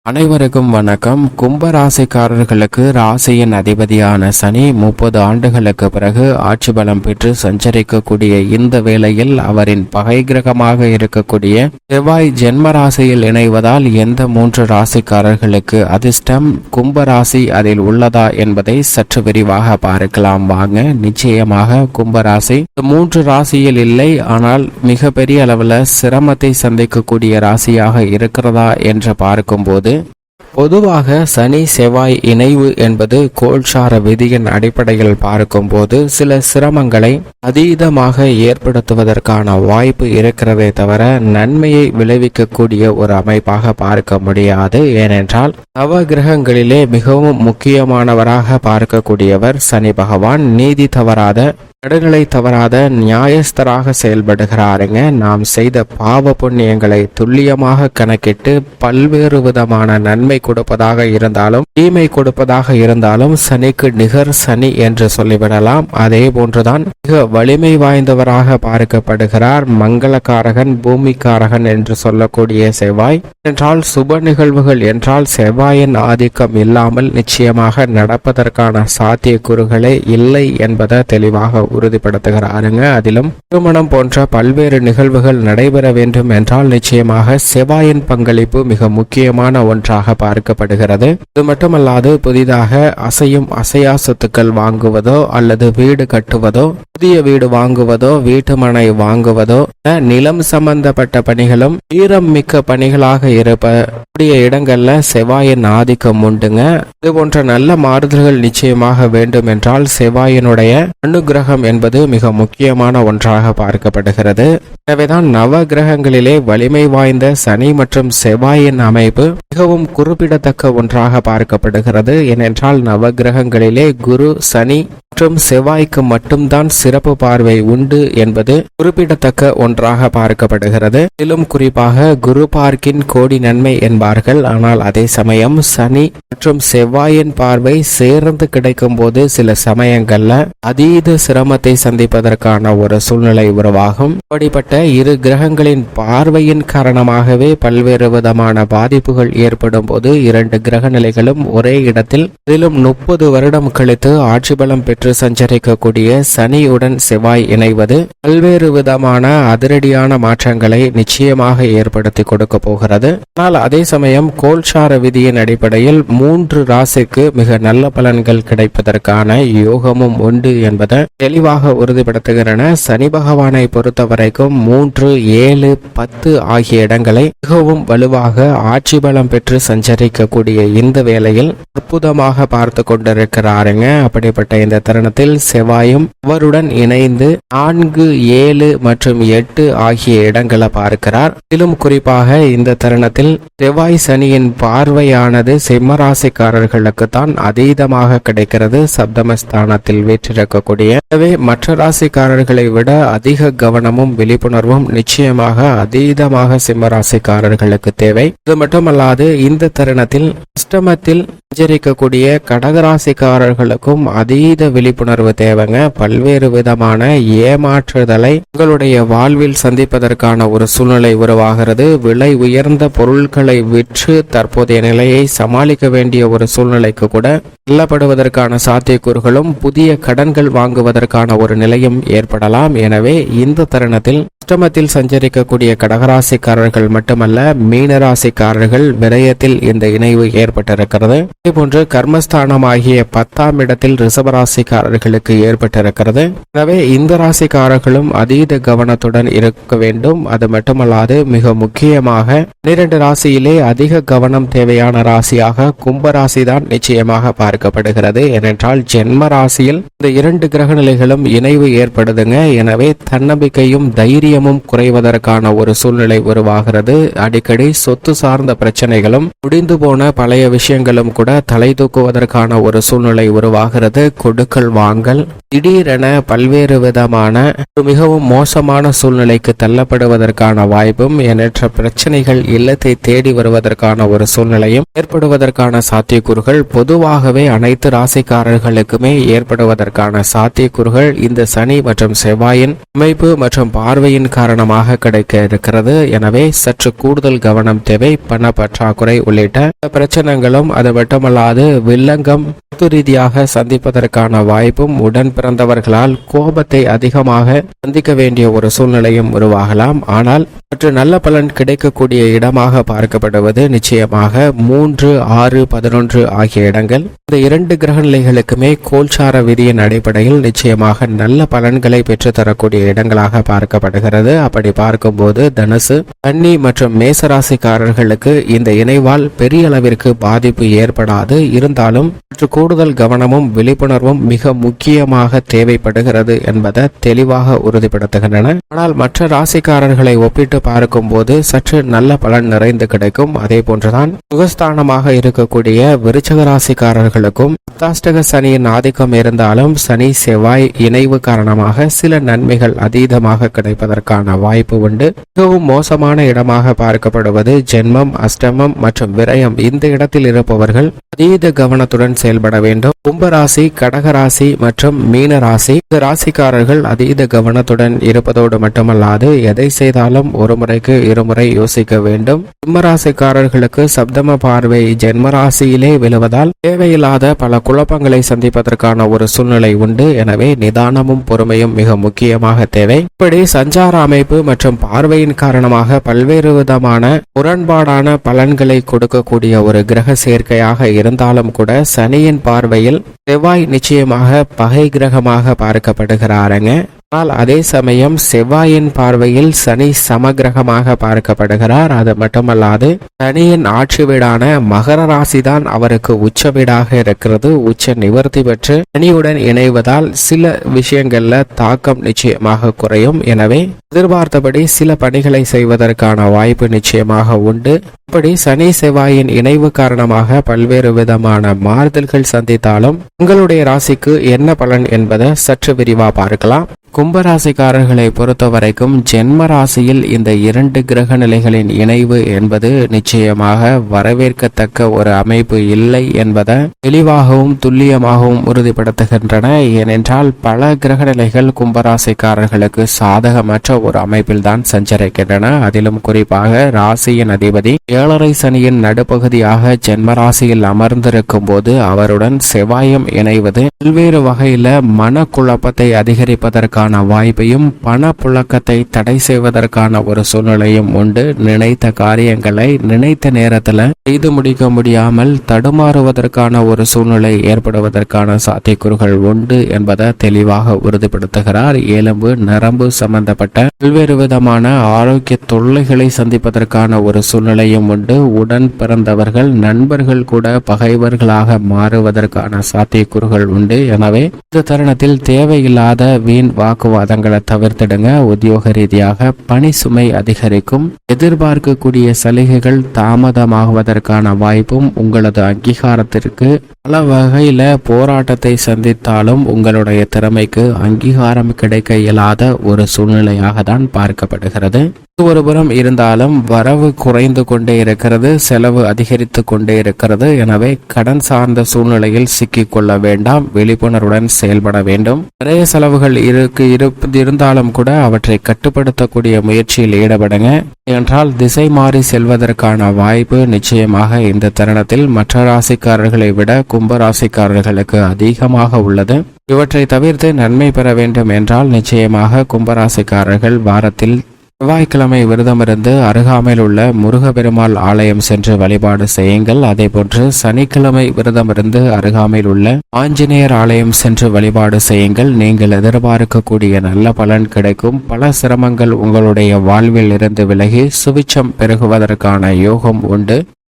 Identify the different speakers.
Speaker 1: அனைவருக்கும் வணக்கம். கும்ப ராசிக்காரர்களுக்கு ராசியின் அதிபதியான சனி 30 ஆண்டுகளுக்கு பிறகு ஆட்சி பலம் பெற்று சஞ்சரிக்கக்கூடிய இந்த வேளையில் அவரின் பகை கிரகமாக இருக்கக்கூடிய செவ்வாய் ஜென்ம ராசியில் இணைவதால் எந்த 3 ராசிக்காரர்களுக்கு அதிர்ஷ்டம், கும்ப ராசி அதில் உள்ளதா என்பதை சற்று விரிவாக பார்க்கலாம் வாங்க. நிச்சயமாக கும்பராசி 3 ராசியில் இல்லை, ஆனால் மிகப்பெரிய அளவில் சிரமத்தை சந்திக்கக்கூடிய ராசியாக இருக்கிறதா என்று பார்க்கும்போது பொதுவாக சனி செவ்வாய் இணைவு என்பது கோல்சார விதியின் அடிப்படையில் பார்க்கும்போது சில சிரமங்களை அதீதமாக ஏற்படுத்துவதற்கான வாய்ப்பு இருக்கிறதே தவிர நன்மையை விளைவிக்கக்கூடிய ஒரு அமைப்பாக பார்க்க முடியாது. ஏனென்றால் நவ கிரகங்களிலே மிகவும் முக்கியமானவராக பார்க்கக்கூடியவர் சனி பகவான். நீதி தவறாத, நடுநிலை தவறாத நியாயஸ்தராக செயல்படுகிறாருங்க. நாம் செய்த பாவ புண்ணியங்களை துல்லியமாக கணக்கிட்டு பல்வேறு விதமான நன்மை கொடுப்பதாக இருந்தாலும் தீமை கொடுப்பதாக இருந்தாலும் சனிக்கு நிகர் சனி என்று சொல்லிவிடலாம். அதே போன்றுதான் மிக வலிமை வாய்ந்தவராக பார்க்கப்படுகிறார். மங்களகாரகன், பூமிக்காரகன் என்று சொல்லக்கூடிய செவ்வாய் என்றால் சுப நிகழ்வுகள் என்றால் செவ்வாயின் ஆதிக்கம் இல்லாமல் நிச்சயமாக நடப்பதற்கான சாத்தியக்கூறுகளே இல்லை என்பதை தெளிவாக உறுதிப்படுத்துகிறாருங்க. அதிலும் திருமணம் போன்ற பல்வேறு நிகழ்வுகள் நடைபெற வேண்டும் என்றால் நிச்சயமாக செவ்வாயின் பங்களிப்பு மிக முக்கியமான ஒன்றாக பார்க்கப்படுகிறது. இது மட்டுமல்லாது புதிதாக அசையும் அசையா சொத்துக்கள் வாங்குவதோ அல்லது வீடு கட்டுவதோ, புதிய வீடு வாங்குவதோ, வீட்டு மனை வாங்குவதோ, நிலம் சம்பந்தப்பட்ட பணிகளும் வீரம் மிக்க பணிகளாக இருப்பக்கூடிய இடங்கள்ல செவ்வாயின் ஆதிக்கம் உண்டுங்க. இது போன்ற நல்ல மாறுதல்கள் நிச்சயமாக வேண்டும் என்றால் செவ்வாயினுடைய அனுகிரகம் என்பது மிக முக்கியமான ஒன்றாக பார்க்கப்படுகிறது. எனவேதான் நவ கிரகங்களிலே வலிமை வாய்ந்த சனி மற்றும் செவ்வாயின் அமைப்பு மிகவும் குறிப்பிடத்தக்க ஒன்றாக பார்க்கப்படுகிறது. ஏனென்றால் நவ கிரகங்களிலே குரு, சனி மற்றும் செவ்வாய்க்கு மட்டும்தான் சிறப்பு பார்வை உண்டு என்பது குறிப்பிடத்தக்க ஒன்றாக பார்க்கப்படுகிறது. மேலும் குறிப்பாக குரு பார்க்கின் கோடி நன்மை என்பார்கள். ஆனால் அதே சமயம் சனி மற்றும் செவ்வாயின் பார்வை சேர்ந்து கிடைக்கும் போது சில சமயங்கள்ல அதீத சிரமத்தை சந்திப்பதற்கான ஒரு சூழ்நிலை உருவாகும். அப்படிப்பட்ட இரு கிரகங்களின் பார்வையின் காரணமாகவே பல்வேறு விதமான பாதிப்புகள் ஏற்படும் போது 2 கிரக நிலைகளும் ஒரே இடத்தில் இதிலும் 30 வருடம் கழித்து ஆட்சி பலம் பெற்று சஞ்சரிக்கக்கூடிய சனியுடன் செவ்வாய் இணைவது பல்வேறு விதமான அதிரடியான மாற்றங்களை நிச்சயமாக ஏற்படுத்தி கொடுக்க போகிறது. ஆனால் அதே சமயம் கோல்சார விதியின் அடிப்படையில் 3 ராசிக்கு மிக நல்ல பலன்கள் கிடைப்பதற்கான யோகமும் உண்டு என்பதை தெளிவாக உறுதிப்படுத்துகிறன. சனி பகவானை பொறுத்த வரைக்கும் 3, 7, 10 ஆகிய இடங்களை மிகவும் வலுவாக ஆட்சி பலம் பெற்று சஞ்சரிக்கக்கூடிய இந்த வேளையில் அற்புதமாக பார்த்து கொண்டிருக்கிறாருங்க. அப்படிப்பட்ட இந்த தருணத்தில் செவ்வாயும் அவருடன் இணைந்து 4, 7 மற்றும் 8 ஆகிய இடங்களை பார்க்கிறார். இதிலும் குறிப்பாக இந்த தருணத்தில் செவ்வாய் சனியின் பார்வையானது சிம்மராசிக்காரர்களுக்கு தான் அதீதமாக கிடைக்கிறது. சப்தமஸ்தானத்தில் வீற்றிருக்கக்கூடிய மற்ற ராசிக்காரர்களை விட அதிக கவனமும் விழிப்புணர்வும் நிச்சயமாக அதீதமாக சிம்ம ராசிக்காரர்களுக்கு தேவை. இது மட்டுமல்லாது இந்த தருணத்தில் அஷ்டமத்தில் சஞ்சரிக்கக்கூடிய கடகராசிக்காரர்களுக்கும் அதீத விழிப்புணர்வு தேவைங்க. பல்வேறு விதமான ஏமாற்றுதலை உங்களுடைய வாழ்வில் சந்திப்பதற்கான ஒரு சூழ்நிலை உருவாகிறது. விலை உயர்ந்த பொருட்களை விற்று தற்போதைய நிலையை சமாளிக்க வேண்டிய ஒரு சூழ்நிலைக்கு கூட தள்ளப்படுவதற்கான சாத்தியக்கூறுகளும் புதிய கடன்கள் வாங்குவதற்கான ஒரு நிலையும் ஏற்படலாம். எனவே இந்த தருணத்தில் அஷ்டமத்தில் சஞ்சரிக்கக்கூடிய கடகராசிக்காரர்கள் மட்டுமல்ல, மீனராசிக்காரர்கள் விரயத்தில் இந்த இணைவு ஏற்பட்டிருக்கிறது. இதேபோன்று கர்மஸ்தானமாகிய 10ஆம் இடத்தில் ரிஷபராசிக்காரர்களுக்கு ஏற்பட்டிருக்கிறது. எனவே இந்த ராசிக்காரர்களும் அதீத கவனத்துடன் இருக்க வேண்டும். அது மட்டுமல்லாது மிக முக்கியமாக 12 ராசியிலே அதிக கவனம் தேவையான ராசியாக கும்பராசி தான் நிச்சயமாக பார்க்கப்படுகிறது. ஏனென்றால் ஜென்ம ராசியில் இந்த 2 கிரக நிலைகளும் இணைவு ஏற்படுதுங்க. எனவே தன்னம்பிக்கையும் தைரியமும் குறைவதற்கான ஒரு சூழ்நிலை உருவாகிறது. அடிக்கடி சொத்து சார்ந்த பிரச்சனைகளும் முடிந்து போன பழைய விஷயங்களும் கூட தலை தூக்குவதற்கான ஒரு சூழ்நிலை உருவாகிறது. கொடுக்கல் வாங்கல் திடீரென பல்வேறு விதமான மிகவும் மோசமான சூழ்நிலைக்கு தள்ளப்படுவதற்கான வாய்ப்பும், எண்ணற்ற பிரச்சனைகள் இல்லத்தை தேடி வருவதற்கான ஒரு சூழ்நிலையும் ஏற்படுவதற்கான சாத்தியக்கூறுகள் பொதுவாகவே அனைத்து ராசிக்காரர்களுக்குமே ஏற்படுவதற்கான சாத்தியக்கூறுகள் இந்த சனி மற்றும் செவ்வாயின் அமைப்பு மற்றும் பார்வையின் நோயின் காரணமாக கிடைக்க இருக்கிறது. எனவே சற்று கூடுதல் கவனம் தேவை. பண பற்றாக்குறை உள்ளிட்ட பிரச்சனைகளும் அது மட்டுமல்லாது வில்லங்கம் ரீதியாக சந்திப்பதற்கான வாய்ப்பும், உடன் பிறந்தவர்களால் கோபத்தை அதிகமாக சந்திக்க வேண்டிய ஒரு சூழ்நிலையும் உருவாகலாம். ஆனால் சற்று நல்ல பலன் கிடைக்கக்கூடிய இடமாக பார்க்கப்படுவது நிச்சயமாக 3, 6, 11 ஆகிய இடங்கள். இந்த 2 கிரக நிலைகளுக்குமே கோல்சார விதியின் அடிப்படையில் நிச்சயமாக நல்ல பலன்களை பெற்று தரக்கூடிய இடங்களாக பார்க்கப்படுகிறது. அப்படி பார்க்கும்போது தனுசு, கன்னி மற்றும் மேசராசிக்காரர்களுக்கு இந்த இணைவால் பெரிய அளவிற்கு பாதிப்பு ஏற்படாது. இருந்தாலும் சற்று கூடுதல் கவனமும் விழிப்புணர்வும் மிக முக்கியமாக தேவைப்படுகிறது என்பதை தெளிவாக உறுதிப்படுத்துகின்றன. ஆனால் மற்ற ராசிக்காரர்களை ஒப்பிட்டு பார்க்கும்போது சற்று நல்ல பலன் நிறைந்து கிடைக்கும். அதே போன்றுதான் சுகஸ்தானமாக இருக்கக்கூடிய விருச்சக ராசிக்காரர்களுக்கும் அஷ்டாஷ்டக சனியின் ஆதிக்கம் இருந்தாலும் சனி செவ்வாய் இணைவு காரணமாக சில நன்மைகள் அதீதமாக கிடைப்பதற்கான வாய்ப்பு உண்டு. மிகவும் மோசமான இடமாக பார்க்கப்படுவது ஜென்மம், அஷ்டமம் மற்றும் விரயம். இந்த இடத்தில் இருப்பவர்கள் அதீத கவனத்துடன் செயல்பட வேண்டும். கும்பராசி, கடகராசி மற்றும் மீன ராசி, இந்த ராசிக்காரர்கள் அதீத கவனத்துடன் இருப்பதோடு மட்டுமல்லாது எதை செய்தாலும் ஒரு முறைக்கு இருமுறை யோசிக்க வேண்டும். சிம்மராசிக்காரர்களுக்கு சப்தம பார்வை ஜென்மராசியிலே விழுவதால் தேவையில்லாத பல குழப்பங்களை சந்திப்பதற்கான ஒரு சூழ்நிலை உண்டு. எனவே நிதானமும் பொறுமையும் மிக முக்கியமாக தேவை. இப்படி சஞ்சார அமைப்பு மற்றும் பார்வையின் காரணமாக பல்வேறு விதமான முரண்பாடான பலன்களை கொடுக்கக்கூடிய ஒரு கிரக சேர்க்கையாக இருந்தாலும் கூட சனியின் பார்வையில் செவ்வாய் நிச்சயமாக பகை கிரகமாக பார்க்கப்படுகிறாருங்க. ஆனால் அதே சமயம் செவ்வாயின் பார்வையில் சனி சமகிரகமாக பார்க்கப்படுகிறார். அது மட்டுமல்லாது சனியின் ஆட்சி வீடான மகர ராசிதான் அவருக்கு உச்ச வீடாக இருக்கிறது. உச்ச நிவர்த்தி பெற்று சனியுடன் இணைவதால் சில விஷயங்கள்ல தாக்கம் நிச்சயமாக குறையும். எனவே எதிர்பார்த்தபடி சில பணிகளை செய்வதற்கான வாய்ப்பு நிச்சயமாக உண்டு. இப்படி சனி செவ்வாயின் இணைவு காரணமாக பல்வேறு விதமான மாறுதல்கள் சந்தித்தாலும் உங்களுடைய ராசிக்கு என்ன பலன் என்பதை சற்று விரிவா பார்க்கலாம். கும்பராசிக்காரர்களை பொறுத்த வரைக்கும் ஜென்ம ராசியில் இந்த 2 கிரக நிலைகளின் இணைவு என்பது நிச்சயமாக வரவேற்கத்தக்க ஒரு அமைப்பு இல்லை என்பதை தெளிவாகவும் துல்லியமாகவும் உறுதிப்படுத்துகின்றன. ஏனென்றால் பல கிரக நிலைகள் கும்பராசிக்காரர்களுக்கு சாதகமற்ற ஒரு அமைப்பில் தான் சஞ்சரிக்கின்றன. அதிலும் குறிப்பாக ராசியின் அதிபதி 7.5 சனியின் நடுப்பகுதியாக ஜென்ம ராசியில் அமர்ந்திருக்கும் போது அவருடன் செவ்வாயும் இணைவது பல்வேறு வகையில மனக்குழப்பத்தை அதிகரிப்பதற்கான வாய்ப்பையும் பணப்புழக்கத்தை தடை செய்வதற்கான ஒரு சூழ்நிலையும் உண்டு. நினைத்த காரியங்களை நினைத்த நேரத்தில் செய்து முடிக்க முடியாமல் தடுமாறுவதற்கான ஒரு சூழ்நிலை ஏற்படுவதற்கான சாத்தியக்கூறுகள் உண்டு என்பதை தெளிவாக உறுதிப்படுத்துகிறார். எலும்பு நரம்பு சம்பந்தப்பட்ட பல்வேறு விதமான ஆரோக்கிய தொல்லைகளை சந்திப்பதற்கான ஒரு சூழ்நிலையும் உண்டு. உடன் பிறந்தவர்கள் நண்பர்கள் கூட பகைவர்களாக மாறுவதற்கான சாத்தியக்கூறுகள் உண்டு. எனவே இந்த தருணத்தில் தேவையில்லாத வீண் வாக்குவாதங்களை தவிர்த்திடுங்க. உத்தியோக ரீதியாக பணி சுமை அதிகரிக்கும். எதிர்பார்க்கக்கூடிய சலுகைகள் தாமதமாகுவதற்கான வாய்ப்பும், உங்களது அங்கீகாரத்திற்கு பல வகையில போராட்டத்தை சந்தித்தாலும் உங்களுடைய திறமைக்கு அங்கீகாரம் கிடைக்க இயலாத ஒரு சூழ்நிலையாக தான் பார்க்கப்படுகிறது. ஒருபுறம் இருந்தாலும் வரவு குறைந்து கொண்டே இருக்கிறது, செலவு அதிகரித்து கொண்டே இருக்கிறது. எனவே கடன் சார்ந்த சூழ்நிலையில் சிக்கிக் கொள்ள வேண்டாம். விழிப்புணர்வுடன் செயல்பட வேண்டும். நிறைய செலவுகள் இருந்தாலும் கூட அவற்றை கட்டுப்படுத்தக்கூடிய முயற்சியில் ஈடுபடுங்க. என்றால் திசை மாறி செல்வதற்கான வாய்ப்பு நிச்சயமாக இந்த தருணத்தில் மற்ற ராசிக்காரர்களை விட கும்ப ராசிக்காரர்களுக்கு அதிகமாக உள்ளது. இவற்றை தவிர்த்து நன்மை பெற வேண்டும் என்றால் நிச்சயமாக கும்பராசிக்காரர்கள் வாரத்தில் செவ்வாய்க்கிழமை விரதமிருந்து அருகாமையில் உள்ள முருகப்பெருமாள் ஆலயம் சென்று வழிபாடு செய்யுங்கள். அதேபோன்று சனிக்கிழமை விரதமிருந்து அருகாமையில் உள்ள ஆஞ்சநேயர் ஆலயம் சென்று வழிபாடு செய்யுங்கள். நீங்கள் எதிர்பார்க்கக்கூடிய நல்ல பலன் கிடைக்கும். பல சிரமங்கள் உங்களுடைய வாழ்வில் இருந்து விலகி சுவிச்சம் பெருகுவதற்கான யோகம் உண்டு.